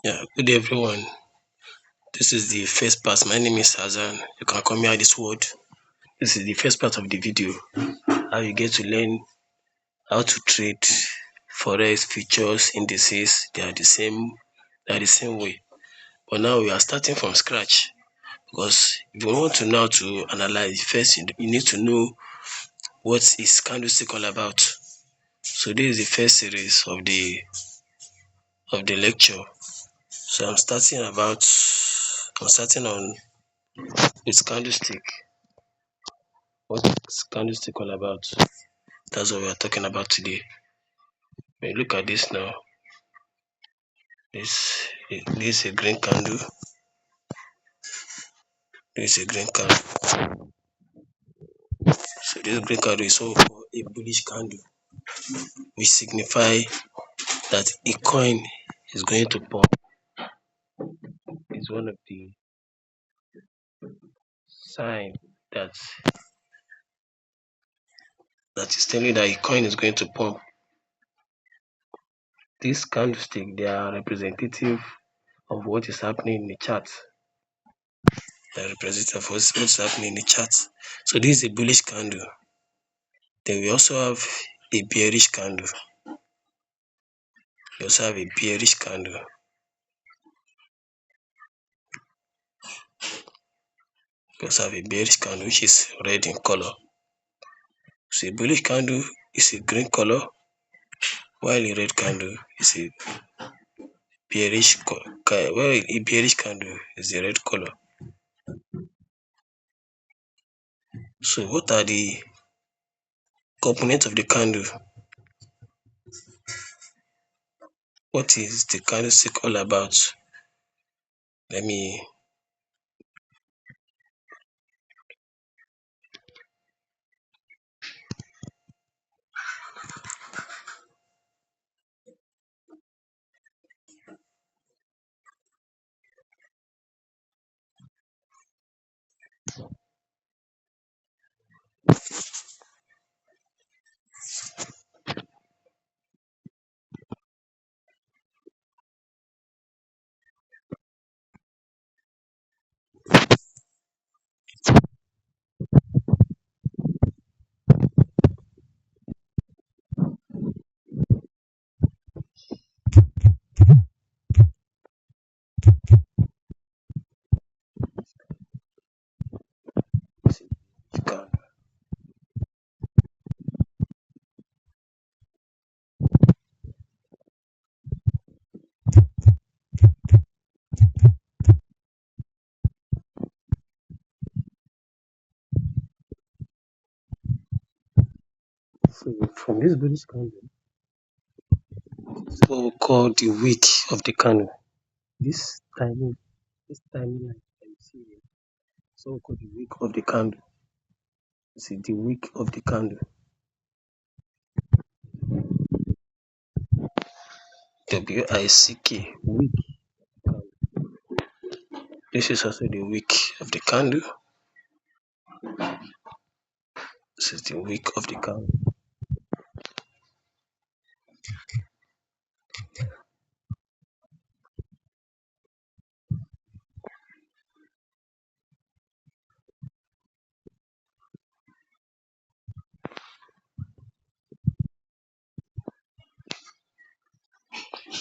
Yeah, good day everyone. This is the first part. My name is Hazan. You can call me at this word. This is the first part of the video. How you get to learn how to trade forex futures indices. They are the same way. But now we are starting from scratch because if you want to know how to analyze first, you need to know what is candlestick all about. So this is the first series of the lecture. So I'm starting on this candlestick. What is candlestick all about? That's what we are talking about today. When you look at this now, this is a green candle. This is a green candle. So this green candle is also called a bullish candle, which signify that a coin is going to pump. It's one of the sign that that is telling you that a coin is going to pump. This candlestick, they are representative of what is happening in the chart. They are representative of what's happening in the chart. So this is a bullish candle. Then we also have a bearish candle. We also have a bearish candle. We also have a bearish candle which is red in color. So a bullish candle is a green color, while a red candle is a bearish candle is a red color. So what are the components of the candle? What is the candlestick all about? Let me see candle. So from this bullish candle, this is what we call the wick of the candle. This tiny line that you see here, so we call the wick of the candle. See the wick of the candle. WICK, wick. This is also the wick of the candle. This is the wick of the candle.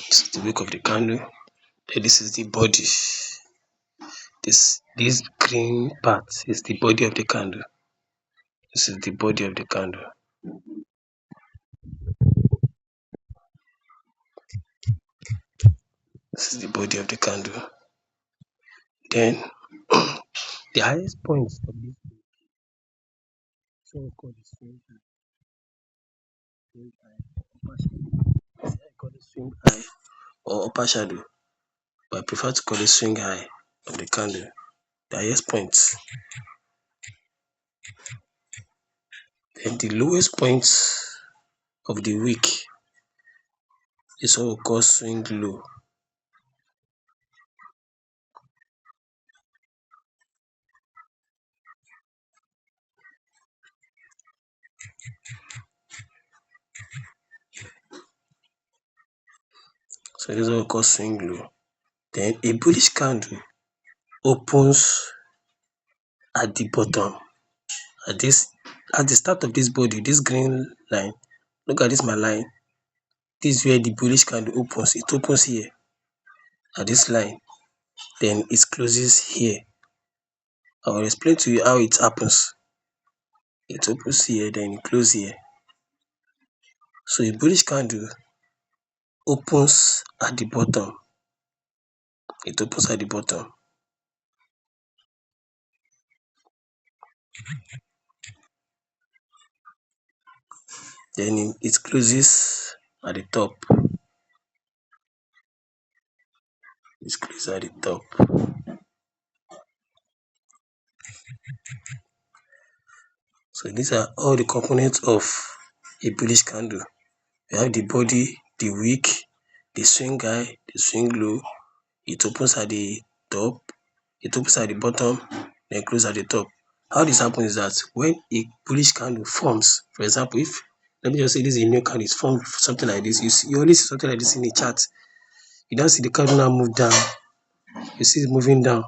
This is the wick of the candle. Then this is the body. This green part is the body of the candle. This is the body of the candle. This is the body of the candle. Then the highest point of this so called the swing high. Swing high, upper shadow. I call it swing high or upper shadow, but I prefer to call it swing high of the candle. The highest point. Then the lowest point of the wick is what we call swing low. So this is what we call swing low. Then a bullish candle opens at the bottom, at this at the start of this body, this green line. Look at this my line. This is where the bullish candle opens. It opens here at this line, then it closes here. I will explain to you how it happens. It opens here, then it closes here. So a bullish candle opens at the bottom. It opens at the bottom. Then it closes at the top. It closes at the top. So these are all the components of a bullish candle. We have the body, the wick, the swing high, the swing low. It opens at the top, it opens at the bottom, then closes at the top. How this happens is that when a bullish candle forms, for example, if let me just say this is a new candle, it's formed something like this. You only see something like this in the chart. You don't see the candle now move down. You see it moving down.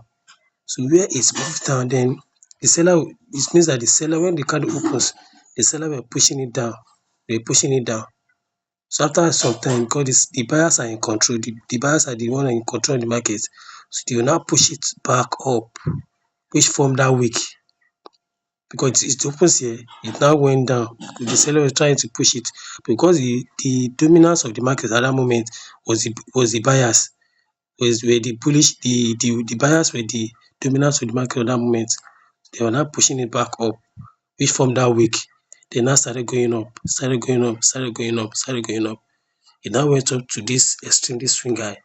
So where it's moved down, then the seller, it means that the seller, when the candle opens, the seller were pushing it down. They're pushing it down. So after some time, because the buyers are in control, the buyers are the one in control of the market. So they will now push it back up, which form that wick. Because it opens here, it now went down. The seller was trying to push it because the dominance of the market at that moment was the buyers. Were the bullish, the buyers were the dominance of the market at that moment. They were now pushing it back up, which formed that wick. They now started going up, started going up, started going up, started going up. It now went up to this extremely swing high.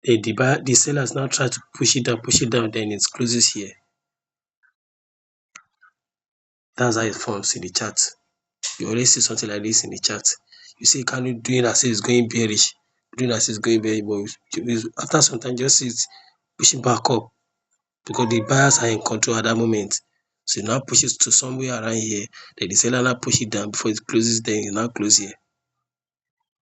The sellers now try to push it down, then it closes here. That's how it forms in the chart. You always see something like this in the chart. You see a candle doing as if it's going bearish, doing as if it's going bearish, but after some time, just see it pushing back up because the buyers are in control at that moment. So it now pushes to somewhere around here, then the seller now push it down before it closes, then it now close here.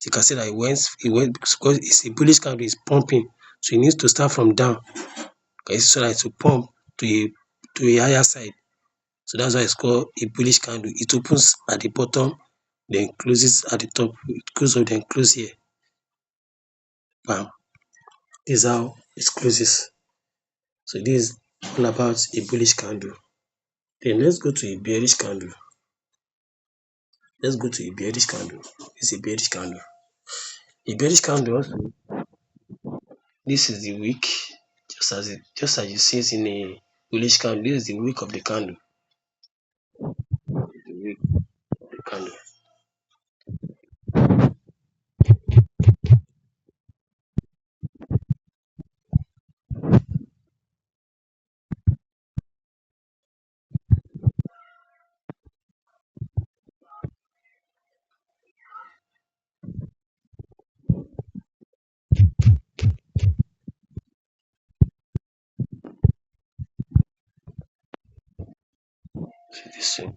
You can see that it went because it's a bullish candle, it's pumping. So it needs to start from down. Okay, so that to pump to a higher side. So that's why it's called a bullish candle. It opens at the bottom, then closes at the top. It goes up, then close here. Bam. This is how it closes. So this is all about a bullish candle. Then let's go to a bearish candle. Let's go to a bearish candle. It's a bearish candle. A bearish candle also, this is the wick, just as you see it in a bullish candle. This is the wick of the candle. The wick of the candle. See this thing.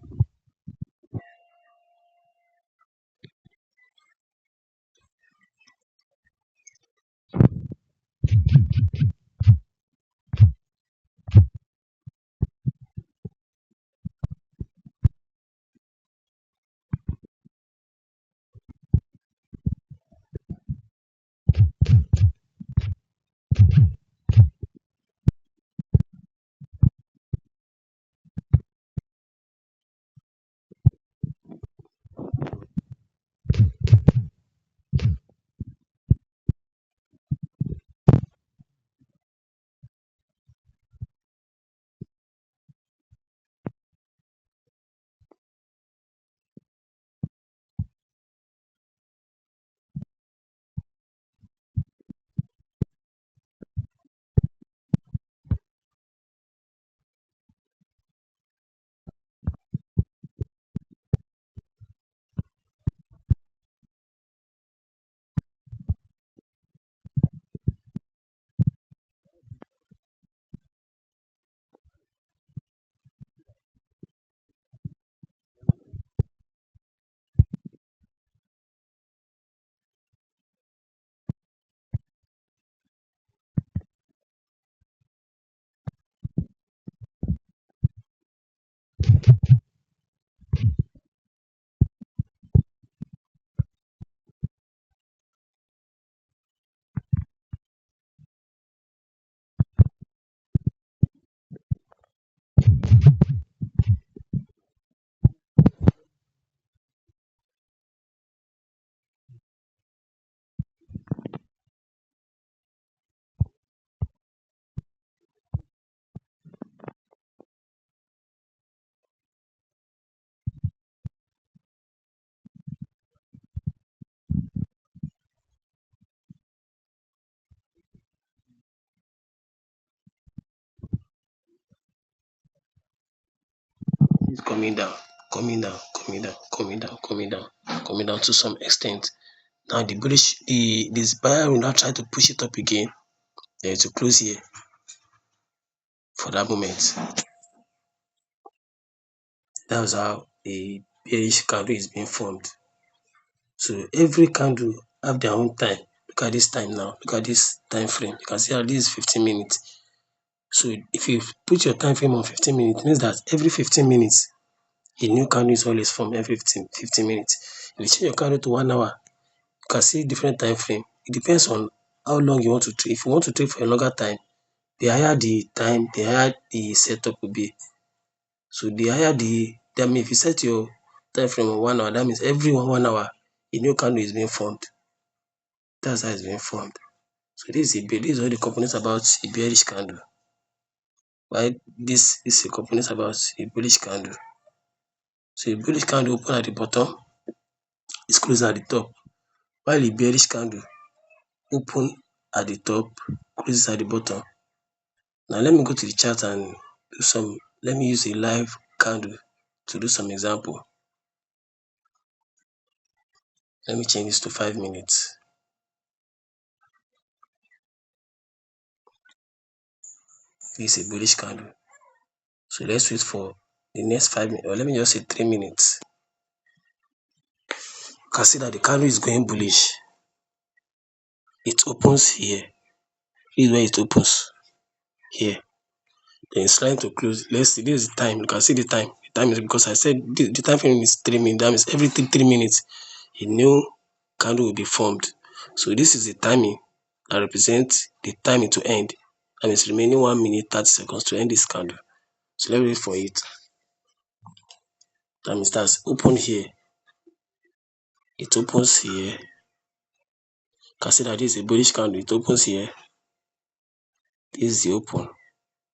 is coming down, coming down, coming down, coming down, coming down, coming down to some extent. Now the bullish, this buyer will now try to push it up again, then to close here for that moment. That's how a bearish candle is being formed. So every candle have their own time. Look at this time now. Look at this time frame. You can see how this is 15 minutes. So if you put your time frame on 15 minutes, it means that every 15 minutes, a new candle is always formed every 15 minutes. If you change your candle to 1 hour, you can see different time frame. It depends on how long you want to trade. If you want to trade for a longer time, the higher the time, the higher the setup will be. So the higher that means if you set your time frame on 1 hour, that means every 1 hour, a new candle is being formed. That's how it's being formed. So this is all the components about a bearish candle. Why this is a component about a bullish candle. So a bullish candle open at the bottom, is closed at the top, while a bearish candle open at the top, closes at the bottom. Now let me go to the chart and let me use a live candle to do some example. Let me change this to 5 minutes. This is a bullish candle. So let's wait for the next 5 minutes, or let me just say 3 minutes. You can see that the candle is going bullish. It opens here. This is where it opens here. Then it's trying to close. Let's see, this is the time. You can see the time. The time is because I said the time frame is 3 minutes. That means every 3 minutes, a new candle will be formed. So this is the timing that represents the timing to end. And it's remaining 1 minute 30 seconds to end this candle. So let's wait for it. That means that's open here. It opens here. You can see that this is a bullish candle. It opens here. This is the open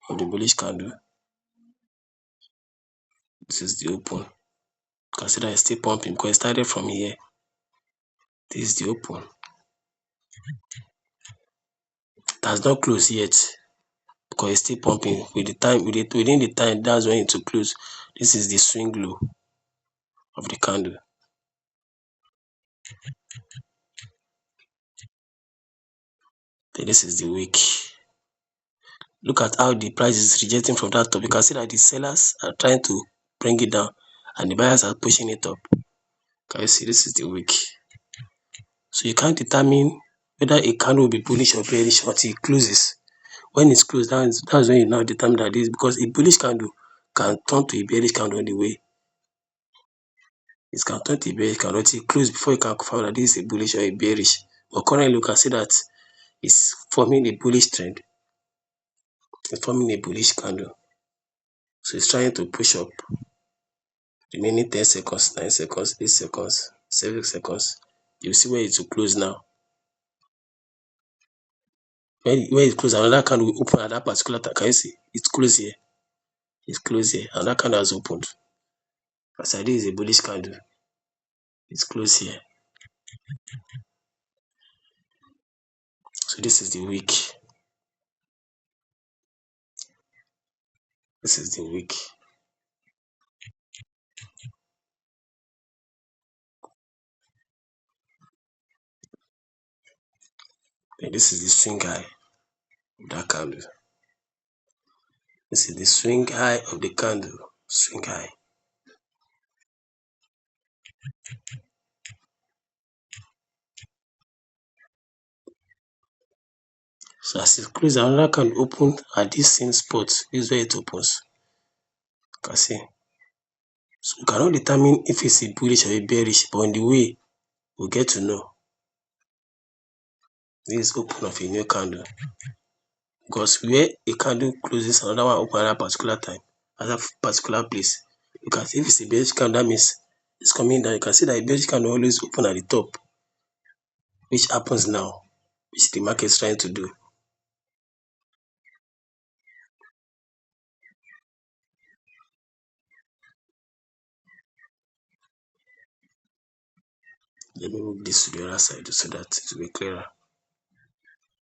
of the bullish candle. This is the open. You can see that it's still pumping because it started from here. This is the open. It has not closed yet because it's still pumping. Within the time, that's when it will close. This is the swing low of the candle. Then this is the wick. Look at how the price is rejecting from that top. You can see that the sellers are trying to bring it down and the buyers are pushing it up. Can you see? This is the wick. So you can't determine whether a candle will be bullish or bearish until it closes. When it's closed, that's when you now determine that this, because a bullish candle can turn to a bearish candle on the way. It can turn to a bearish candle until it closes before you can confirm that this is a bullish or a bearish. But currently, you can see that it's forming a bullish trend. It's forming a bullish candle. So it's trying to push up. Remaining 10 seconds, 9 seconds, 8 seconds, 7 seconds. You see where it will close now. When it closes, another candle will open at that particular time. Can you see? It's closed here. It's closed here. Another candle has opened. As I this is a bullish candle. It's closed here. So this is the wick. This is the wick. And this is the swing high of that candle. This is the swing high of the candle. Swing high. So as it closes, another candle open at this same spot. This is where it opens. You can see. So you cannot determine if it's a bullish or a bearish, but on the way, we'll get to know. This is open of a new candle. Because where a candle closes, another one open at that particular time, at that particular place. You can see if it's a bearish candle, that means it's coming down. You can see that a bearish candle always open at the top, which happens now, which the market is trying to do. Let me move this to the other side so that it will be clearer.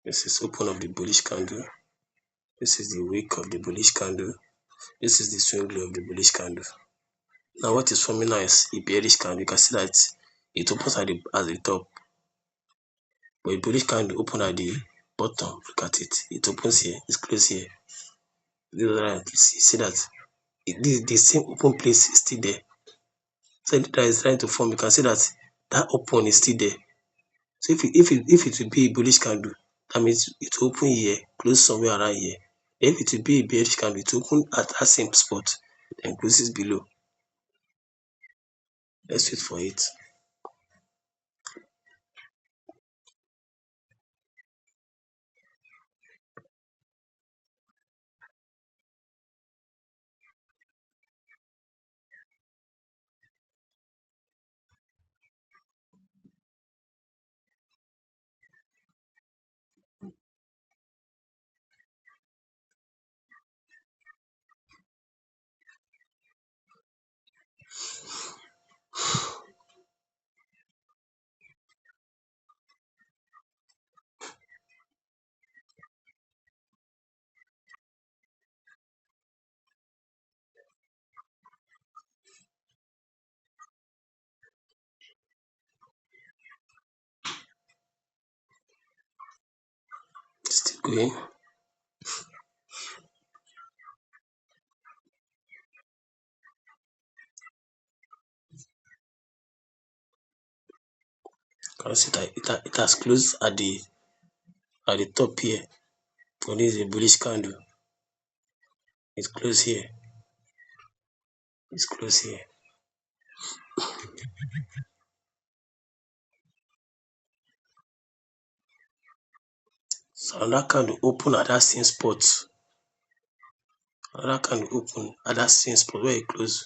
This is open of the bullish candle. This is the wick of the bullish candle. This is the swing low of the bullish candle. Now what is forming now is a bearish candle. You can see that it opens at the top, but a bullish candle open at the bottom. Look at it. It opens here, it's closed here. See that the same open place is still there. So that is trying to form. You can see that open is still there. So if it will be a bullish candle, that means it will open here, close somewhere around here. If it will be a bearish candle, it will open at that same spot, then closes below. Let's wait for it. Still going. Can you see that it has closed at the top here. For this is a bullish candle. It's closed here. It's closed here. So another candle open at that same spot. Another candle open at that same spot where it closed.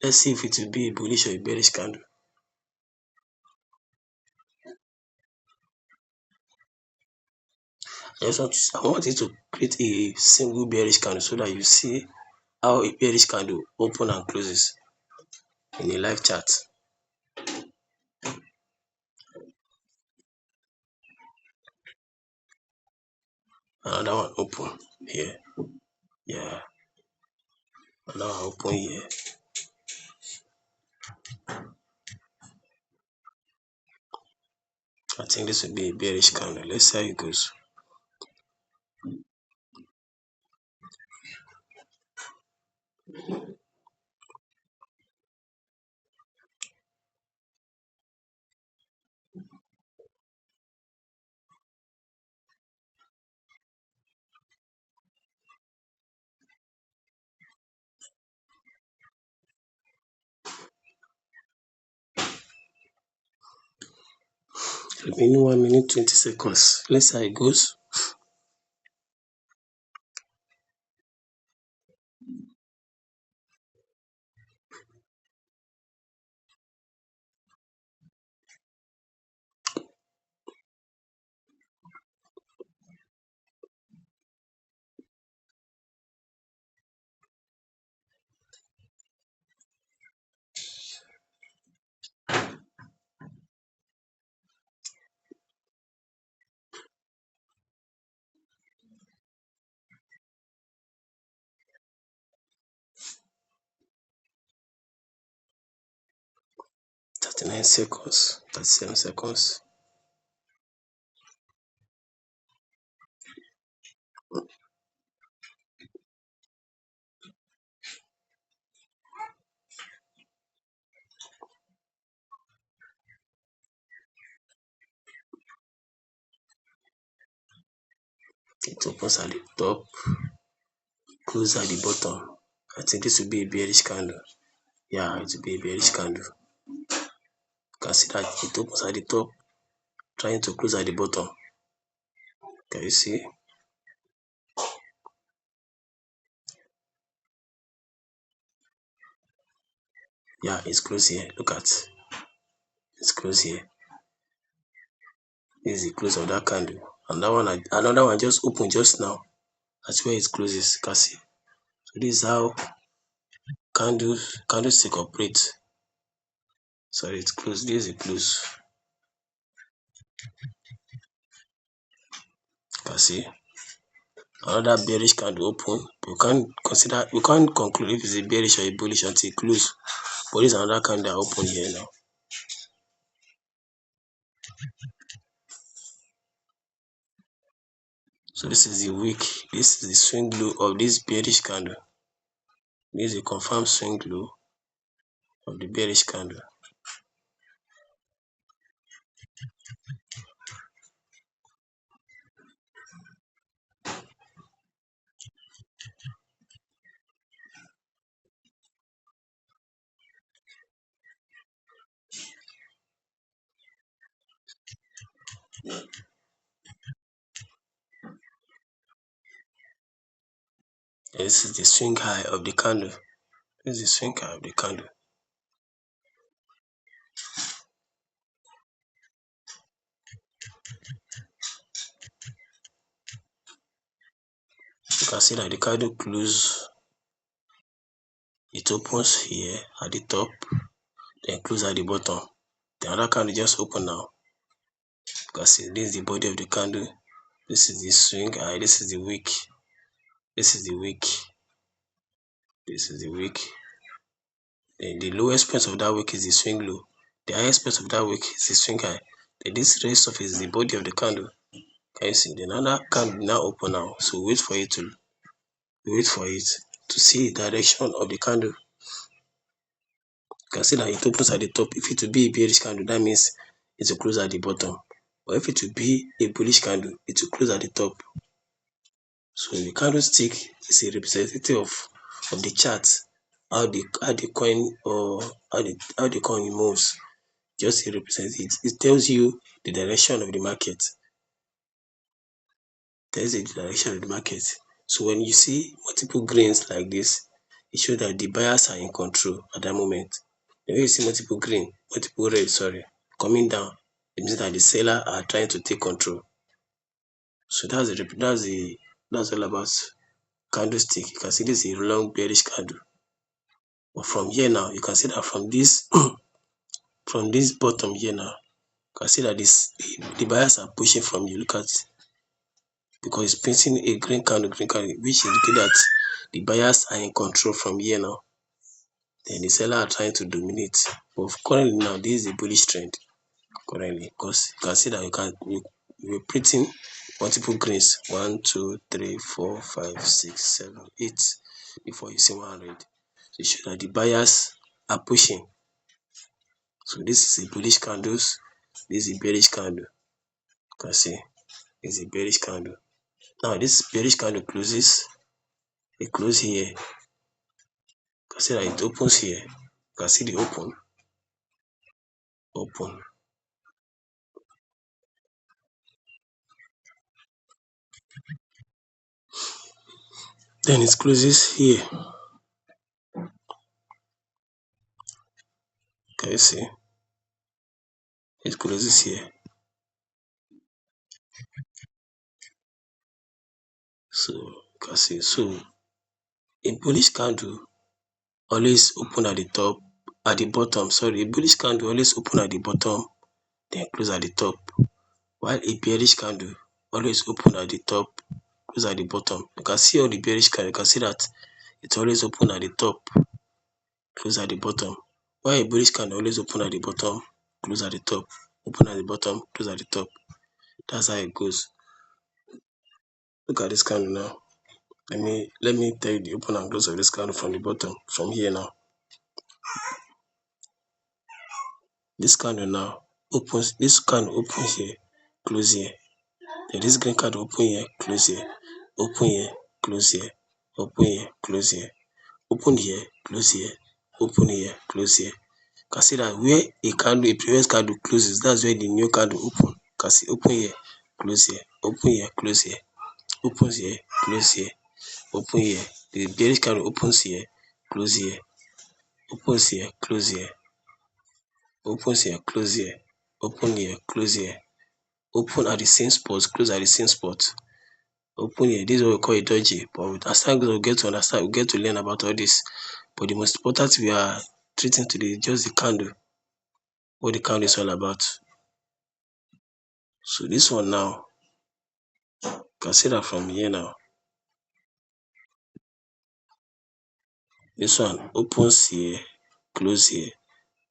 Let's see if it will be a bullish or a bearish candle. I want it to create a single bearish candle so that you see how a bearish candle open and closes in a live chart. Another one open here. Yeah. Another one open here. I think this will be a bearish candle. Let's see how it goes. Remaining 1 minute 20 seconds. Let's see how it goes. Thirty-nine seconds. 37 seconds. It opens at the top, close at the bottom. I think this will be a bearish candle. Yeah, it will be a bearish candle. You can see that it opens at the top, trying to close at the bottom. Can you see? Yeah, it's closed here. Look at it's closed here. This is the close of that candle. And that one, another one just opened just now. That's where it closes. You can see. So this is how candlestick operate. Sorry, it's closed. This is a close. You can see another bearish candle open. We can't conclude if it's a bearish or a bullish until it close. But this another candle that open here now. So this is the wick. This is the swing low of this bearish candle. This is a confirmed swing low of the bearish candle. And this is the swing high of the candle. This is the swing high of the candle. You can see that the candle close. It opens here at the top, then close at the bottom. The other candle just open now. You can see this is the body of the candle. This is the swing high. This is the wick. This is the wick. This is the wick. Then the lowest point of that wick is the swing low. The highest point of that wick is the swing high. Then this red stuff is the body of the candle. Can you see? Then another candle now open now. So wait for it to see the direction of the candle. You can see that it opens at the top. If it will be a bearish candle, that means it will close at the bottom. But if it will be a bullish candle, it will close at the top. So the candlestick is a representative of the chart, how the coin or how the coin moves. Just represents it. It tells you the direction of the market. Tells you the direction of the market. So when you see multiple greens like this, it shows that the buyers are in control at that moment. When you see multiple red, coming down, it means that the seller are trying to take control. So that's all about candlestick. You can see this is a long bearish candle. But from here now, you can see that from this from this bottom here now, you can see that the buyers are pushing from you. Look at, because it's painting a green candle, which indicates that the buyers are in control from here now. Then the seller are trying to dominate. But currently now, this is a bullish trend. Currently, because you can see that you're printing multiple greens, 1 2 3 4 5 6 7 8 before you see 100. So it shows that the buyers are pushing. So this is a bullish candles, this is a bearish candle. You can see it's a bearish candle. Now this bearish candle closes, it closes here. You can see that it opens here. You can see the open. Then it closes here. Can you see? It closes here. So you can see. So a bullish candle always open at the top, at the bottom. Sorry, a bullish candle always open at the bottom, then close at the top. While a bearish candle always open at the top, close at the bottom. You can see all the bearish candle, you can see that it always open at the top, close at the bottom. While a bullish candle always open at the bottom, close at the top, open at the bottom, close at the top. That's how it goes. Look at this candle now. Let me tell you the open and close of this candle from the bottom, from here now. This candle now opens, this candle opens here, close here. Then this green candle open here, close here, open here, close here, open here, close here, open here, close here, open here, close here. You can see that where a previous candle closes, that's where the new candle open. You can see open here, close here, open here, close here, opens here, close here, open here. The bearish candle opens here, close here, opens here, close here, opens here, close here, open here, close here, open at the same spot, close at the same spot, open here. This is what we call a doji. But as time goes, we get to understand, we get to learn about all this. But the most important thing we are treating today is just the candle, what the candle is all about. So this one now, you can see that from here now. This one opens here, close here.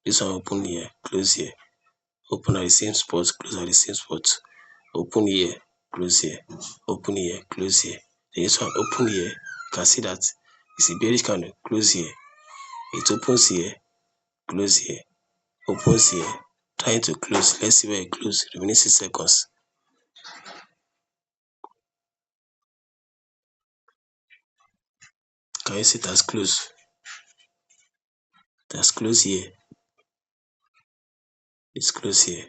This one open here, close here. Open at the same spot, close at the same spot. Open here, close here. Open here, close here. Then this one open here. You can see that it's a bearish candle. Close here. It opens here, close here. Opens here. Trying to close. Let's see where it close. Remaining 6 seconds. Can you see it has closed? It has closed here. It's closed here.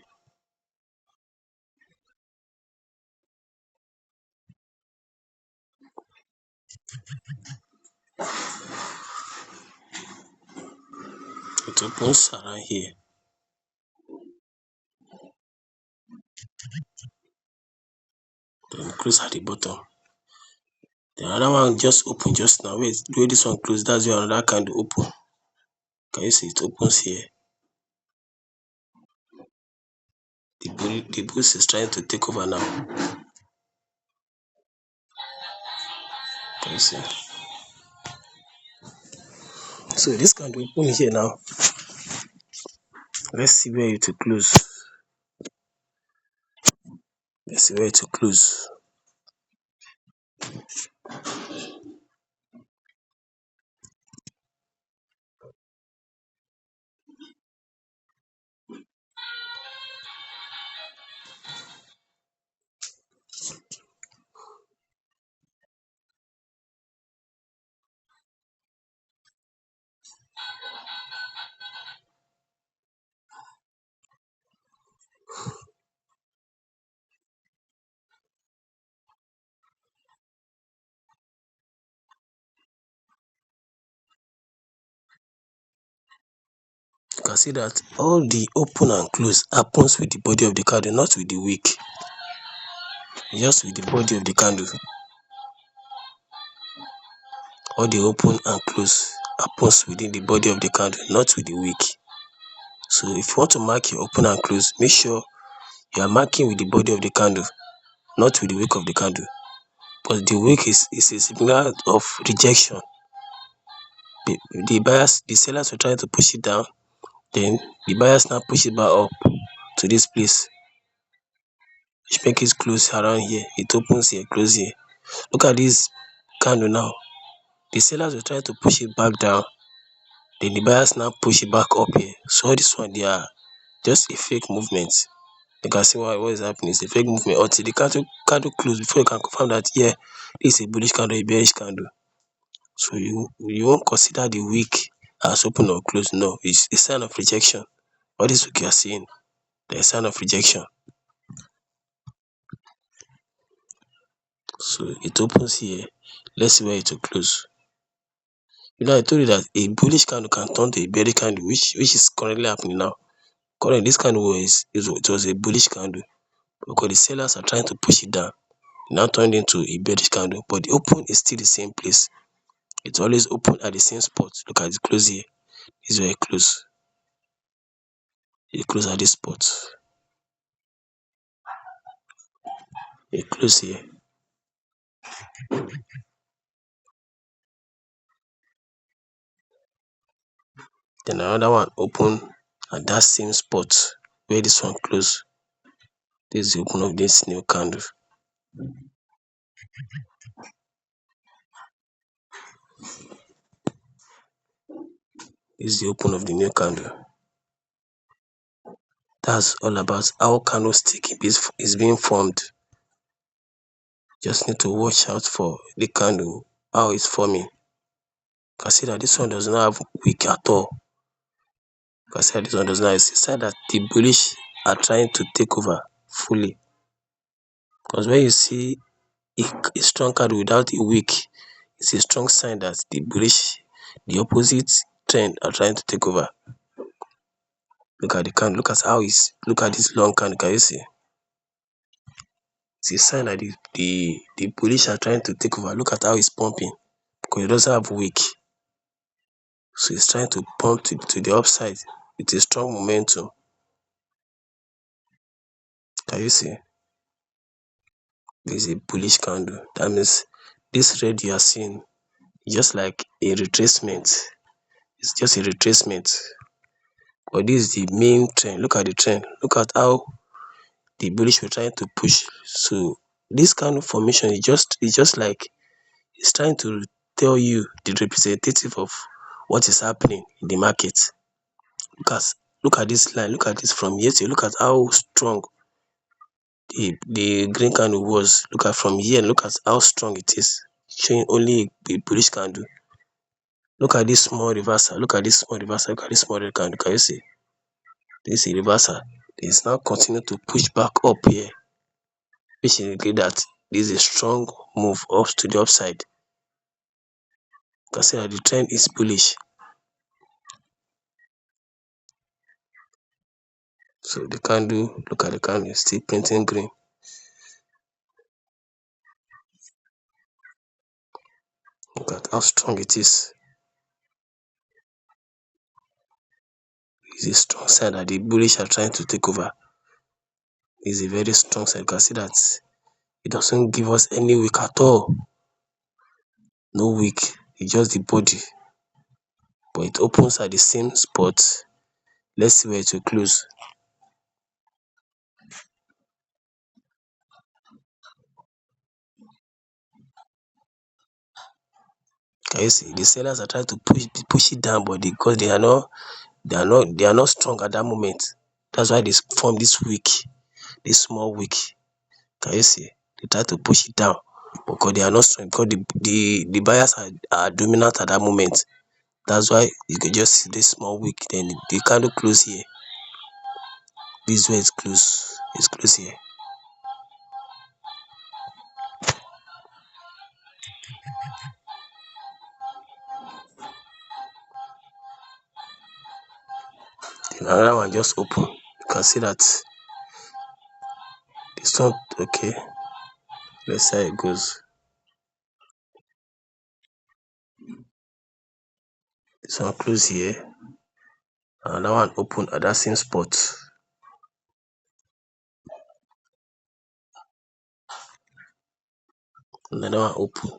It opens around here. Then close at the bottom. The other one just open just now. Wait, the way this one close, that's where another candle open. Can you see it opens here? The boost is trying to take over now. Can you see? So this candle open here now. Let's see where it will close. Let's see where it will close. You can see that all the open and close happens with the body of the candle, not with the wick. Just with the body of the candle. All the open and close happens within the body of the candle, not with the wick. So if you want to mark your open and close, make sure you are marking with the body of the candle, not with the wick of the candle. But the wick is a signal of rejection. The sellers were trying to push it down, then the buyers now push it back up to this place, which make it close around here. It opens here, close here. Look at this candle now. The sellers were trying to push it back down, then the buyers now push it back up here. So all this one, they are just a fake movement. You can see what is happening. It's a fake movement until the candle close before you can confirm that, yeah, this is a bullish candle, a bearish candle. So you won't consider the wick as open or close. No, it's a sign of rejection. All this wick you are seeing, the sign of rejection. So it opens here. Let's see where it will close. I told you that a bullish candle can turn to a bearish candle, which is currently happening now. Currently, this candle it was a bullish candle because the sellers are trying to push it down. Now turned into a bearish candle, but the open is still the same place. It's always open at the same spot. Look at the close here. This is where it close. It close at this spot. It close here. Then another one open at that same spot where this one close. This is the open of this new candle. This is the open of the new candle. That's all about how candlestick is being formed. Just need to watch out for the candle, how it's forming. Consider this one does not have wick at all. Consider this one does not. It's a sign that the bullish are trying to take over fully. Because when you see a strong candle without a wick, it's a strong sign that the bullish, the opposite trend are trying to take over. Look at the candle. Look at this long candle. Can you see? It's a sign that the bullish are trying to take over. Look at how it's pumping because it doesn't have wick. So it's trying to pump to the upside with a strong momentum. Can you see? This is a bullish candle. That means this red you are seeing is just like a retracement. It's just a retracement, but this is the main trend. Look at the trend. Look at how the bullish were trying to push. So this kind of formation is just like it's trying to tell you the representative of what is happening in the market. Look at look at this line. Look at this from yesterday. Look at how strong the green candle was. Look at from here. Look at how strong it is, showing only a bullish candle. Look at this small reversal. Look at this small reversal. Look at this small red candle. Can you see? This is a reversal. It is now continue to push back up here, which indicate that this is a strong move up to the upside. You can see that the trend is bullish. So the candle, look at the candle, still painting green. Look at how strong it is. It's a strong sign that the bullish are trying to take over. It's a very strong sign. You can see that it doesn't give us any wick at all. No wick. It's just the body. But it opens at the same spot. Let's see where it will close. Can you see? The sellers are trying to push it down, but because they are not strong at that moment. That's why they form this wick, this small wick. Can you see? They try to push it down because they are not strong, because the buyers are dominant at that moment. That's why you can just see this small wick, then the candle close here. This is where it's close. It's close here. Then another one just open. You can see that this one. Okay, let's see how it goes. This one close here. Another one open at that same spot. Another one open.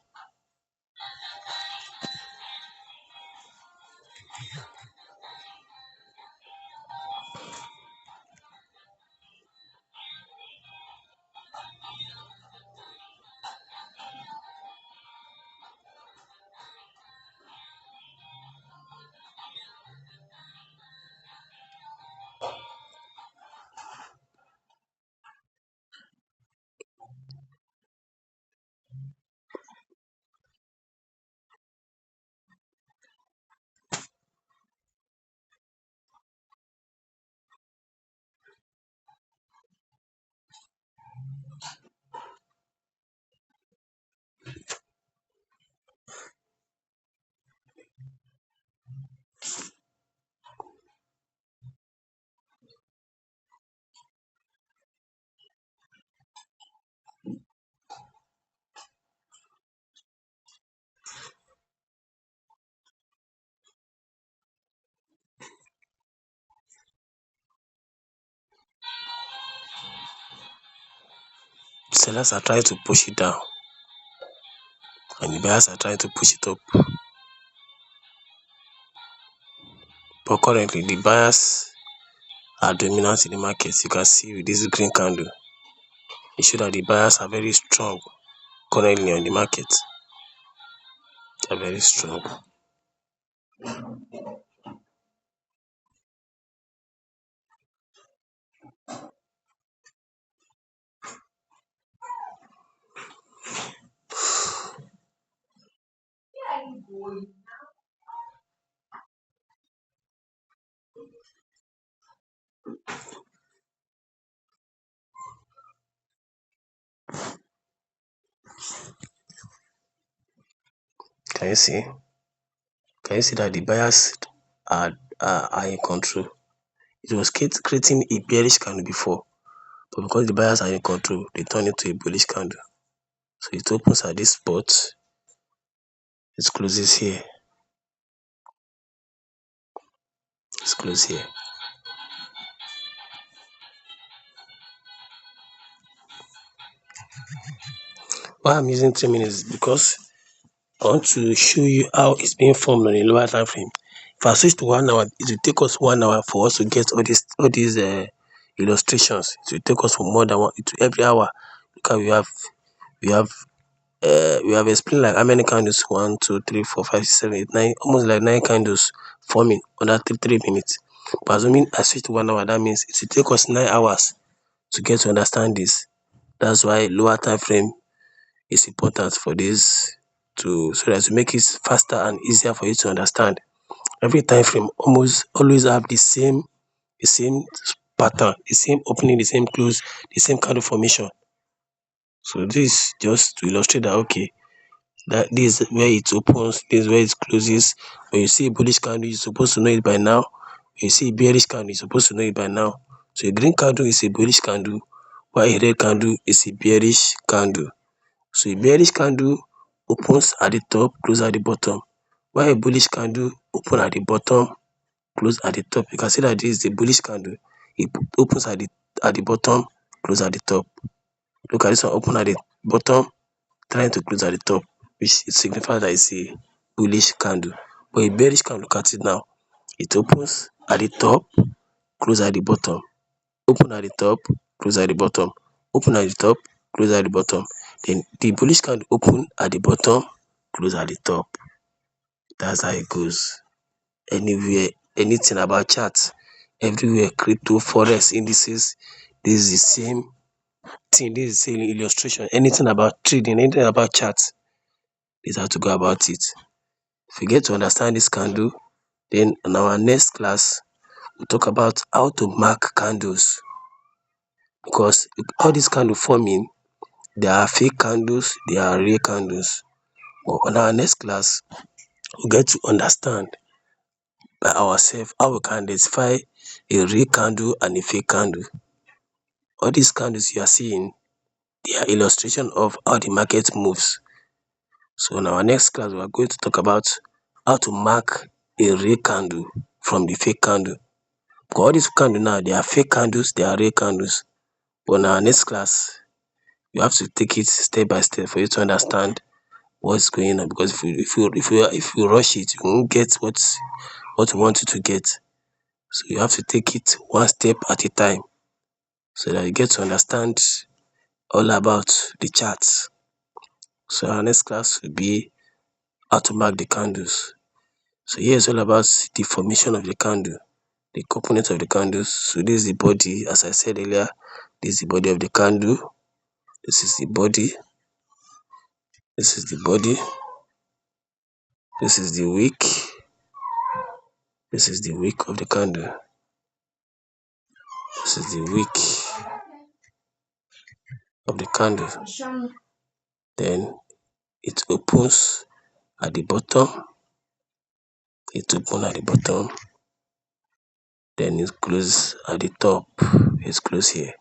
Sellers are trying to push it down, and the buyers are trying to push it up. But currently, the buyers are dominant in the market. You can see with this green candle, it shows that the buyers are very strong currently on the market. They are very strong. Can you see? Can you see that the buyers are in control? It was creating a bearish candle before, but because the buyers are in control, they turn it to a bullish candle. So it opens at this spot, it closes here, it's close here. Why I'm using 3 minutes? Because I want to show you how it's being formed on a lower time frame. If I switch to 1 hour, it will take us 1 hour for us to get all these illustrations. It will take us for more than every hour, because we have we have explained like how many candles, 1 2 3 4 5 6 7 8 9, almost like 9 candles forming under 3 minutes. But assuming I switch to 1 hour, that means it will take us 9 hours to get to understand this. That's why lower time frame is important for this, so that to make it faster and easier for you to understand. Every time frame always have the same pattern, the same opening, the same close, the same candle formation. So this just to illustrate that, okay, that this is where it opens, this is where it closes. When you see a bullish candle, you're supposed to know it by now. When you see a bearish candle, you're supposed to know it by now. So a green candle is a bullish candle, while a red candle is a bearish candle. So a bearish candle opens at the top, close at the bottom, while a bullish candle open at the bottom, close at the top. You can see that this is the bullish candle. It opens at the bottom, close at the top. Look at this one, open at the bottom, trying to close at the top, which it signifies that it's a bullish candle. But a bearish candle, look at it now. It opens at the top, close at the bottom, open at the top, close at the bottom, open at the top, close at the bottom. Then the bullish candle open at the bottom, close at the top. That's how it goes. Anywhere, anything about charts, everywhere, crypto, forex, indices, this is the same thing, this is the same illustration. Anything about trading, anything about charts, this is how to go about it. If you get to understand this candle, then in our next class, we'll talk about how to mark candles, because all these candle forming, they are fake candles, they are real candles. But on our next class, we'll get to understand by ourselves how we can identify a real candle and a fake candle. All these candles you are seeing, they are illustration of how the market moves. So in our next class, we are going to talk about how to mark a real candle from the fake candle. Because all these candles now, they are fake candles, they are real candles. But in our next class, you have to take it step by step for you to understand what's going on. Because if you rush it, you won't get what you want to get. So you have to take it one step at a time, so that you get to understand all about the charts. So our next class will be how to mark the candles. So here is all about the formation of the candle, the components of the candles. So this is the body, as I said earlier, this is the body of the candle, this is the body, this is the body, this is the wick, this is the wick of the candle, this is the wick of the candle. Then it opens at the bottom, it opens at the bottom, then it closes at the top, it's closed here.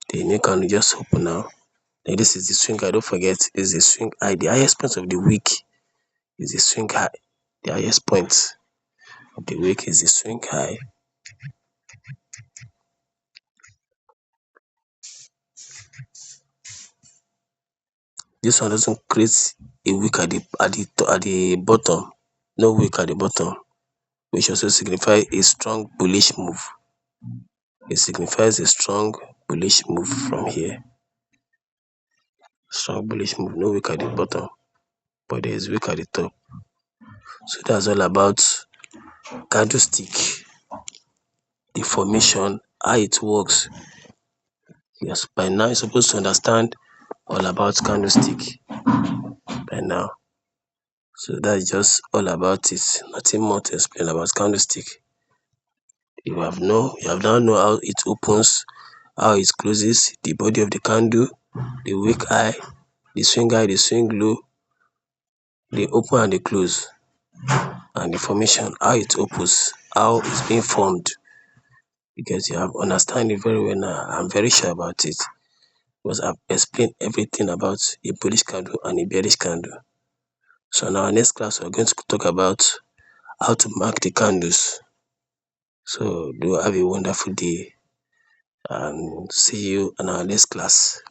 The new candle just open now. Then this is the swing high, don't forget, this is the swing high. The highest point of the wick is the swing high. The highest point of the wick is the swing high. This one doesn't create a wick at the bottom, no wick at the bottom, which also signifies a strong bullish move. It signifies a strong bullish move from here. Strong bullish move, no wick at the bottom, but there is wick at the top. So that's all about candlestick, the formation, how it works. Yes, by now you're supposed to understand all about candlestick by now. So that's just all about it. Nothing more to explain about candlestick. You have now know how it opens, how it closes, the body of the candle, the wick high, the swing low, the open and the close, and the formation, how it opens, how it's being formed. Because you have understand it very well now. I'm very sure about it, because I've explained everything about a bullish candle and a bearish candle. So in our next class, we're going to talk about how to mark the candles. So do have a wonderful day, and see you in our next class.